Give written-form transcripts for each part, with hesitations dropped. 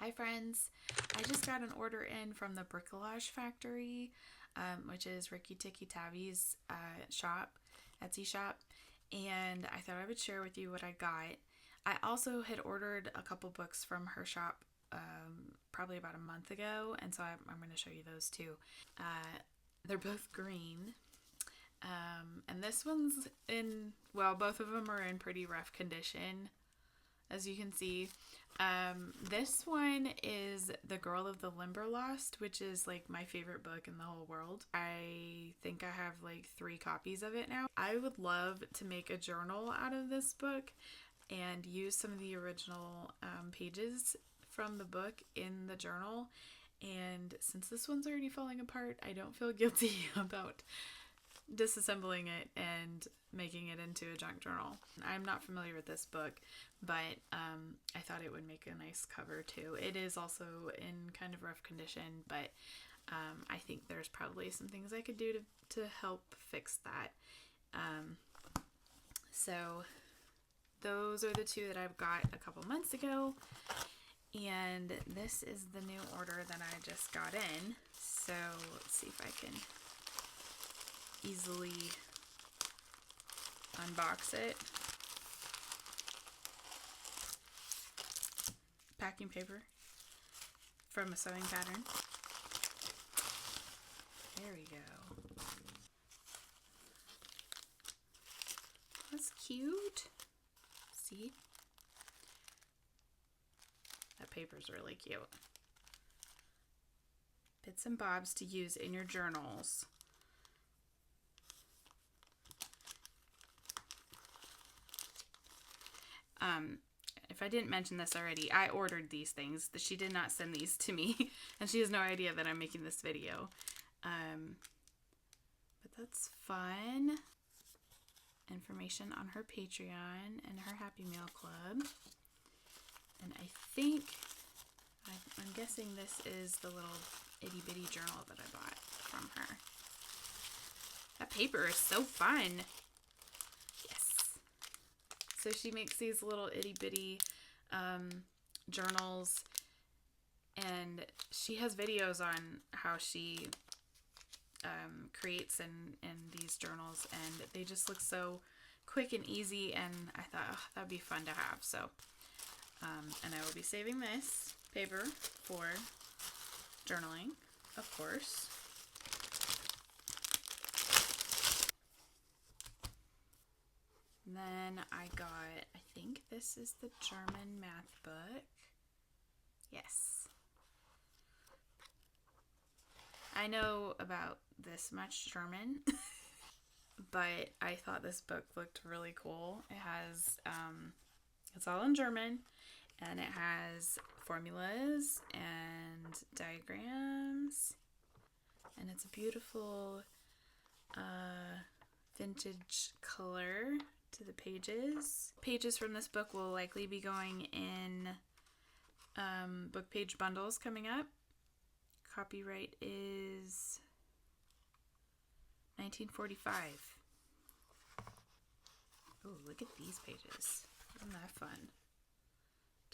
Hi friends, I just got an order in from the Bricolage Factory, which is Ricky Tikki Tavi's shop, Etsy shop, and I thought I would share with you what I got. I also had ordered a couple books from her shop probably about a month ago, and so I'm going to show you those too. They're both green, and this one's in, well, both of them are in pretty rough condition, as you can see. This one is The Girl of the Limberlost, which is like my favorite book in the whole world. I think I have like 3 copies of it now. I would love to make a journal out of this book and use some of the original pages from the book in the journal. And since this one's already falling apart, I don't feel guilty about disassembling it and making it into a junk journal. I'm not familiar with this book, but I thought it would make a nice cover too. It is also in kind of rough condition, but I think there's probably some things I could do to help fix that. So those are the 2 that I've got a couple months ago, and this is the new order that I just got in. So let's see if I can easily unbox it. Packing paper from a sewing pattern. There we go. That's cute. See? That paper's really cute. Bits and bobs to use in your journals. If I didn't mention this already, I ordered these things. She did not send these to me, and she has no idea that I'm making this video. But that's fun. Information on her Patreon and her Happy Meal Club. And I think, I'm guessing this is the little itty bitty journal that I bought from her. That paper is so fun. So she makes these little itty bitty journals, and she has videos on how she creates in these journals, and they just look so quick and easy, and I thought, oh, that'd be fun to have. So and I will be saving this paper for journaling, of course. Then I got, I think this is the German math book. Yes. I know about this much German, but I thought this book looked really cool. It has, it's all in German, and it has formulas and diagrams, and it's a beautiful vintage color to the pages. Pages from this book will likely be going in book page bundles coming up. Copyright is 1945. Oh, look at these pages. Isn't that fun?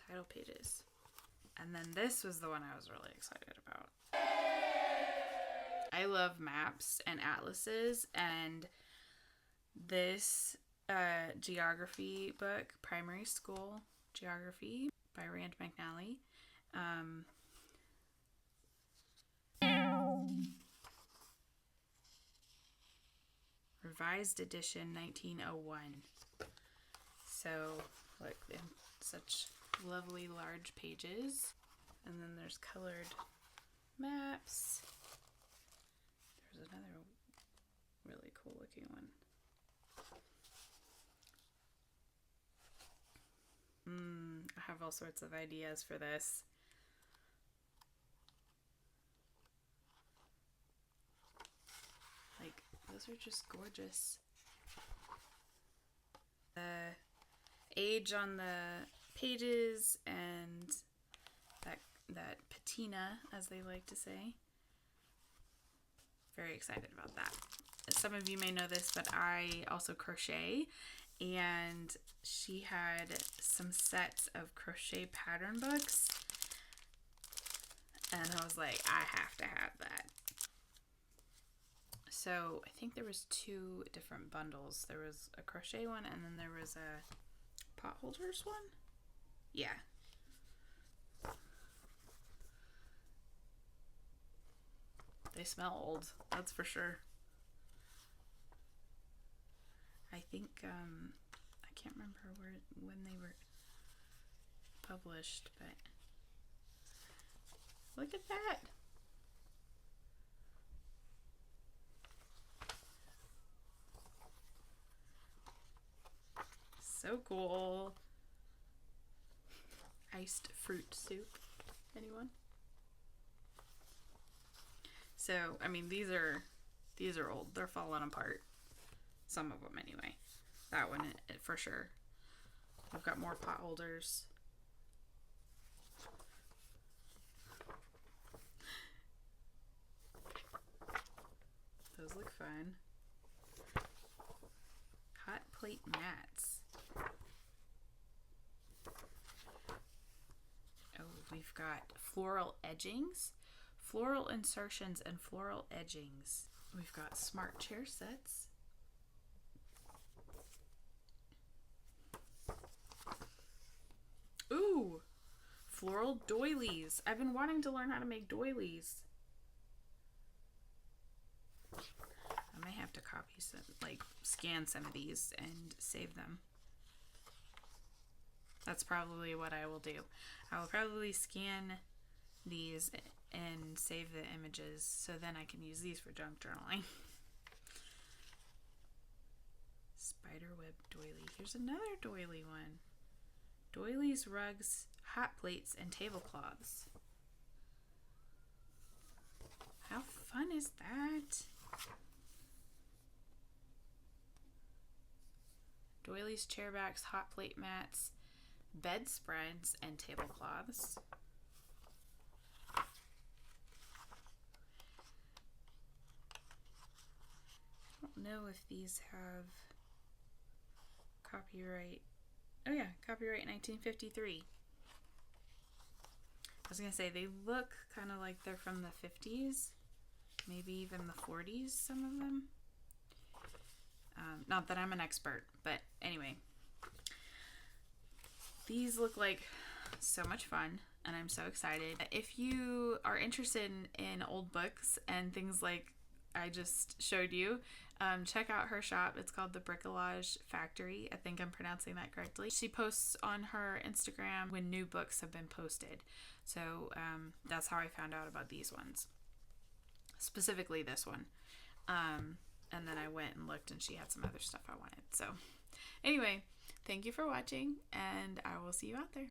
Title pages. And then this was the one I was really excited about. I love maps and atlases, and this geography book, Primary School Geography by Rand McNally. Revised edition 1901. So, look, they have such lovely large pages. And then there's colored maps. There's another really cool looking one. I have all sorts of ideas for this. Like, those are just gorgeous. The age on the pages and that patina, as they like to say. Very excited about that. Some of you may know this, but I also crochet, and she had some sets of crochet pattern books And I was like, I have to have that. So I think there was 2 different bundles. There was a crochet one and then there was a pot holders one. Yeah. They smell old, that's for sure. I think, I can't remember when they were published, but look at that. So cool. Iced fruit soup. Anyone? So, I mean, these are old. They're falling apart. Some of them, anyway. That one, for sure. I've got more pot holders. Those look fun. Hot plate mats. Oh, we've got floral edgings, floral insertions, and floral edgings. We've got smart chair sets. Ooh, floral doilies. I've been wanting to learn how to make doilies. I may have to copy some, like scan some of these and save them. That's probably what I will do. I will probably scan these and save the images so then I can use these for junk journaling. Spiderweb doily. Here's another doily one. Doilies, rugs, hot plates, and tablecloths. How fun is that? Doilies, chairbacks, hot plate mats, bedspreads, and tablecloths. I don't know if these have copyright. Oh yeah, copyright 1953. I was gonna say, they look kind of like they're from the 50s, maybe even the 40s, some of them. Not that I'm an expert, but anyway. These look like so much fun, and I'm so excited. If you are interested in old books and things like I just showed you, check out her shop. It's called the Bricolage Factory. I think I'm pronouncing that correctly. She posts on her Instagram when new books have been posted. So that's how I found out about these ones. Specifically this one. And then I went and looked and she had some other stuff I wanted. So anyway, thank you for watching and I will see you out there.